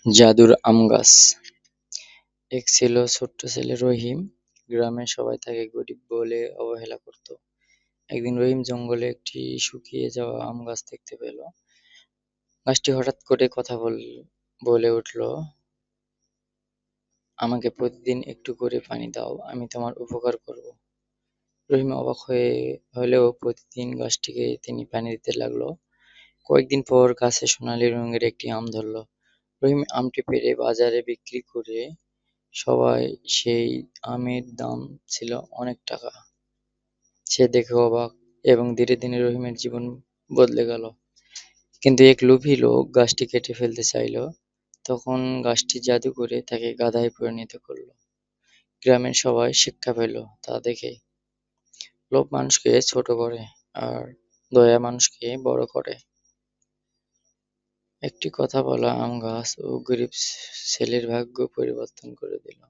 জাদুর আম গাছ। এক ছিল ছোট্ট ছেলে রহিম। গ্রামের সবাই তাকে গরিব বলে অবহেলা করত। একদিন রহিম জঙ্গলে একটি শুকিয়ে যাওয়া আম গাছ দেখতে পেল। গাছটি হঠাৎ করে কথা বলে উঠল, আমাকে প্রতিদিন একটু করে পানি দাও, আমি তোমার উপকার করব। রহিম অবাক হলেও প্রতিদিন গাছটিকে তিনি পানি দিতে লাগলো। কয়েকদিন পর গাছে সোনালী রঙের একটি আম ধরল। রহিম আমটি পেড়ে বাজারে বিক্রি করে সবাই সেই আমের দাম ছিল অনেক টাকা। সে দেখে অবাক এবং ধীরে ধীরে রহিমের জীবন বদলে গেল। কিন্তু এক লোভী লোক গাছটি কেটে ফেলতে চাইল। তখন গাছটি জাদু করে তাকে গাধায় পরিণত করল। গ্রামের সবাই শিক্ষা পেল তা দেখে। লোভ মানুষকে ছোট করে আর দয়া মানুষকে বড় করে। একটি কথা বলা আম গাছ ও গরিব ছেলের ভাগ্য পরিবর্তন করে দিল।